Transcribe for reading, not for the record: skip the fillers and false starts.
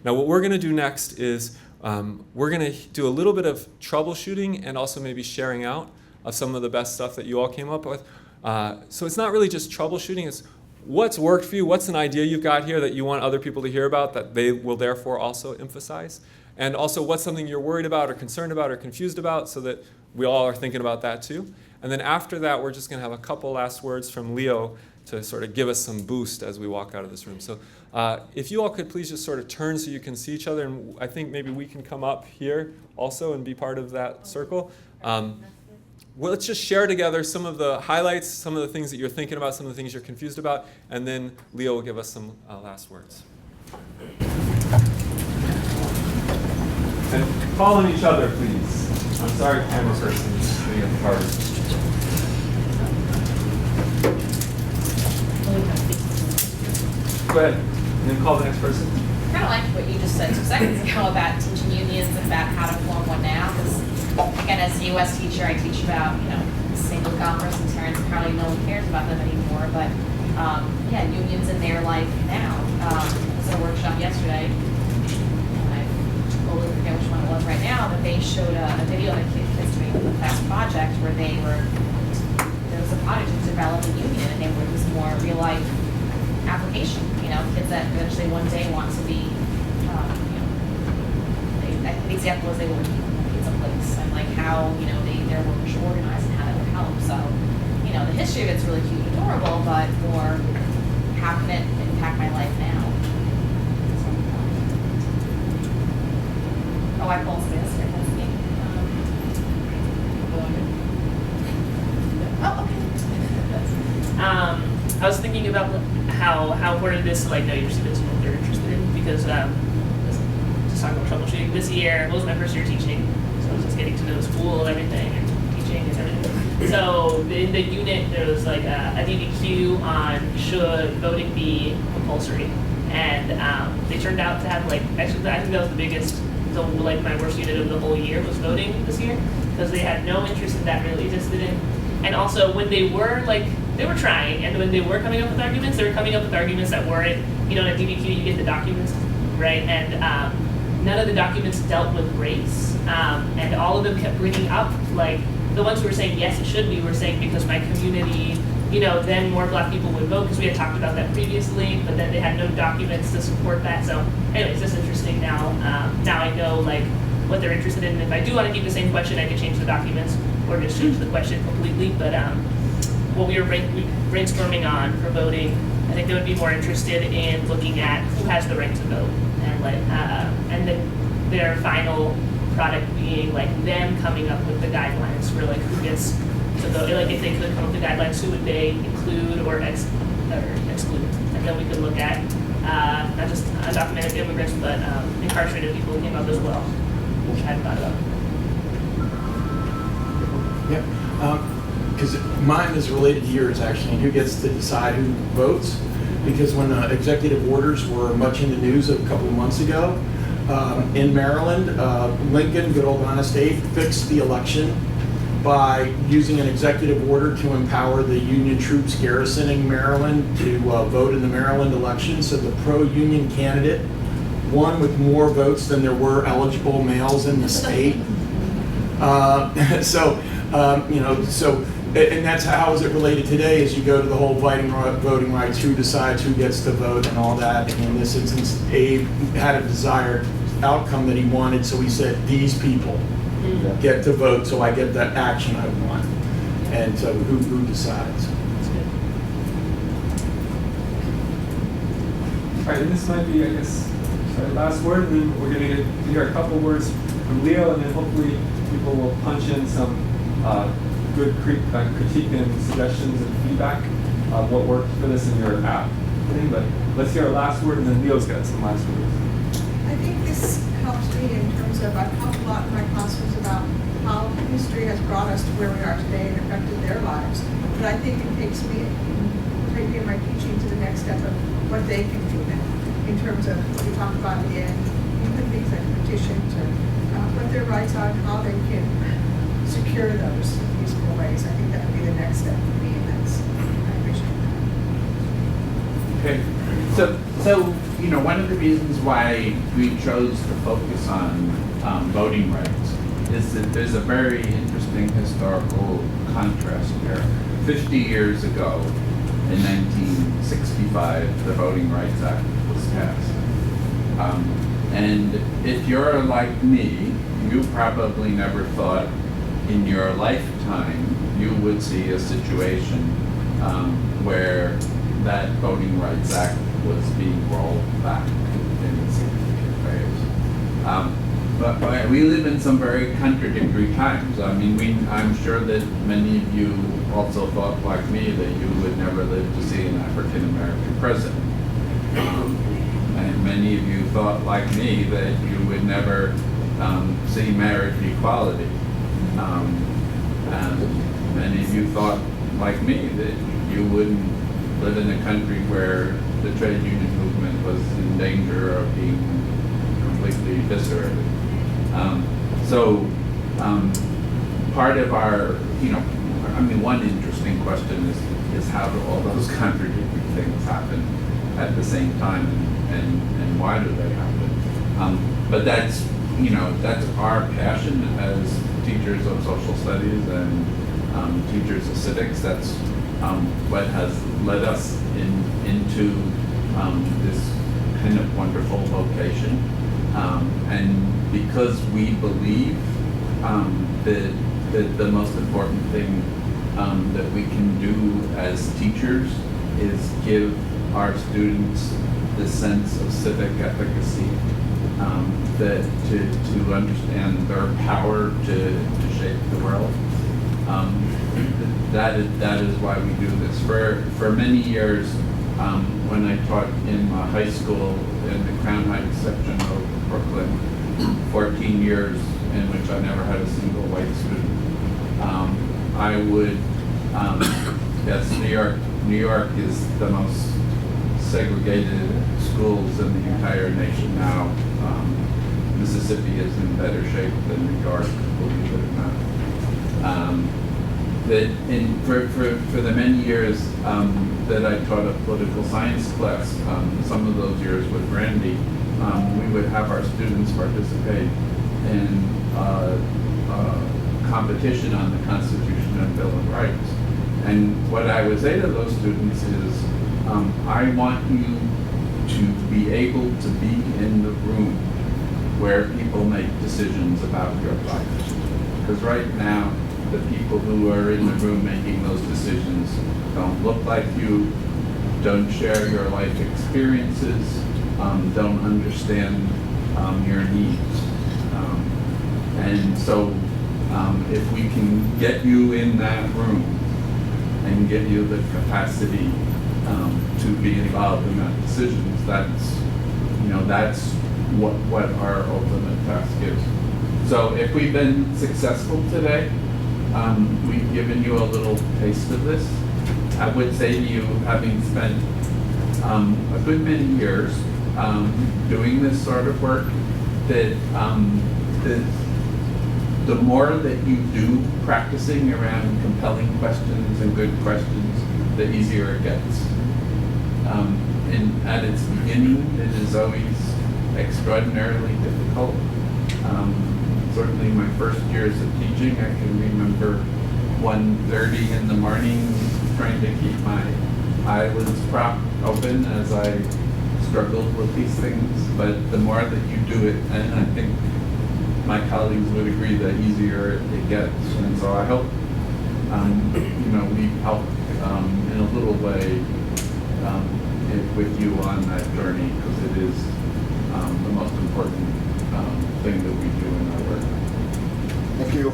Now what we're going to do next is we're going to do a little bit of troubleshooting and also maybe sharing out of some of the best stuff that you all came up with. So it's not really just troubleshooting, it's what's worked for you, what's an idea you've got here that you want other people to hear about that they will therefore also emphasize. And also what's something you're worried about or concerned about or confused about so that we all are thinking about that too. And then after that, we're just going to have a couple last words from Leo to sort of give us some boost as we walk out of this room. So if you all could please just sort of turn so you can see each other, and I think maybe we can come up here also and be part of that circle. Well, let's just share together some of the highlights, some of the things that you're thinking about, some of the things you're confused about, and then Leo will give us some last words. And follow each other, please. I'm sorry, camera person, is being a part. Go ahead, and then call the next person. I kind of liked what you just said 2 seconds ago about teaching unions and about how to form one now. Because again, as a U.S. teacher, I teach about single Gompers and Terrence and Carly. No one cares about them anymore, but yeah, unions in their life now. It was a workshop yesterday, and I totally forget which one it was right now, but they showed a video that kids doing a class project where there was a project to develop a union, and it was more real life application. Kids that eventually one day want to be, I think the example was they were working in a place and like how, their work should organize and how that would help. So, the history of it's really cute and adorable, but more, how can it impact my life now? Oh, I pulled this. That's me. Oh, okay. I was thinking about how important it is to know your students and what they're interested in, because just talking about troubleshooting this year, it was my first year teaching, so I was just getting to know the school and everything, and teaching and everything. So in the unit there was a DDQ on should voting be compulsory, and they turned out to have actually I think that was the biggest, my worst unit of the whole year was voting this year, because they had no interest in that, really just didn't. And also when they were they were trying, and when they were coming up with arguments, they were coming up with arguments that weren't, in a DDQ you get the documents, right? And none of the documents dealt with race, and all of them kept bringing up, the ones who were saying, yes, it should be, were saying because my community, then more black people would vote, because we had talked about that previously, but then they had no documents to support that. So anyways, it's interesting now. Now I know, what they're interested in. If I do want to keep the same question, I could change the documents, or just change the question completely, but what we were brainstorming on for voting, I think they would be more interested in looking at who has the right to vote, and then their final product being them coming up with the guidelines for who gets to vote. If they could come up with the guidelines, who would they include or exclude, and then we could look at not just undocumented immigrants, but incarcerated people came up as well, which I hadn't thought about. Yeah. Because mine is related to yours, actually, and who gets to decide who votes. Because when executive orders were much in the news a couple of months ago, in Maryland, Lincoln, good old honest Abe, fixed the election by using an executive order to empower the Union troops garrisoning Maryland to vote in the Maryland election. So the pro-Union candidate won with more votes than there were eligible males in the state. And that's how is it related today, as you go to the whole voting rights, who decides who gets to vote and all that. And in this instance, Abe had a desired outcome that he wanted, so he said, these people get to vote, so I get that action I want. And so who decides? All right, and this might be, I guess, our last word, and then we're going to hear a couple words from Leo, and then hopefully people will punch in some good critique and suggestions and feedback of what worked for this in your app thing. But let's hear our last word, and then Leo's got some last words. I think this helps me in terms of, I've talked a lot in my classes about how history has brought us to where we are today and affected their lives. But I think it takes me in my teaching to the next step of what they can do now. In terms of, we talked about at the end, even things like petitions or what their rights are and how they can secure those in peaceful ways. I think that would be the next step for me, and that's my vision. Okay, so you know, one of the reasons why we chose to focus on voting rights is that there's a very interesting historical contrast here. 50 years ago, in 1965, the Voting Rights Act was passed. And if you're like me, you probably never thought in your lifetime you would see a situation where that Voting Rights Act was being rolled back in significant ways. But we live in some very contradictory times. I mean, I'm sure that many of you also thought, like me, that you would never live to see an African American president. And many of you thought, like me, that you would never see marriage equality. And many of you thought, like me, that you wouldn't live in a country where the trade union movement was in danger of being completely eviscerated. Part of our, I mean, one interesting question is how do all those contradictory things happen at the same time, and why do they happen? But that's, that's our passion as teachers of social studies and teachers of civics. That's what has led us into this kind of wonderful vocation. And because we believe that the most important thing that we can do as teachers is give our students the sense of civic efficacy, that to understand their power to shape the world. That is why we do this. For many years, when I taught in high school in the Crown Heights section of Brooklyn, 14 years in which I never had a single white student, I would, yes, New York is the most segregated schools in the entire nation now. Mississippi is in better shape than New York, believe it or not. For the many years that I taught a political science class, some of those years with Randy, we would have our students participate in competition on the Constitution and Bill of Rights. And what I would say to those students is, I want you to be able to be in the room where people make decisions about your life. Because right now, the people who are in the room making those decisions don't look like you, don't share your life experiences, don't understand your needs. And so if we can get you in that room and give you the capacity to be involved in that decisions, that's what our ultimate task is. So if we've been successful today, we've given you a little taste of this. I would say to you, having spent a good many years doing this sort of work, that the more that you do practicing around compelling questions and good questions, the easier it gets. And at its beginning, it is always extraordinarily difficult. Certainly my first years of teaching, I can remember 1:30 in the morning trying to keep my eyelids propped open as I struggled with these things. But the more that you do it, and I think my colleagues would agree, the easier it gets. And so I hope, we help in a little way with you on that journey, because it is the most important thing that we do in our work. Thank you.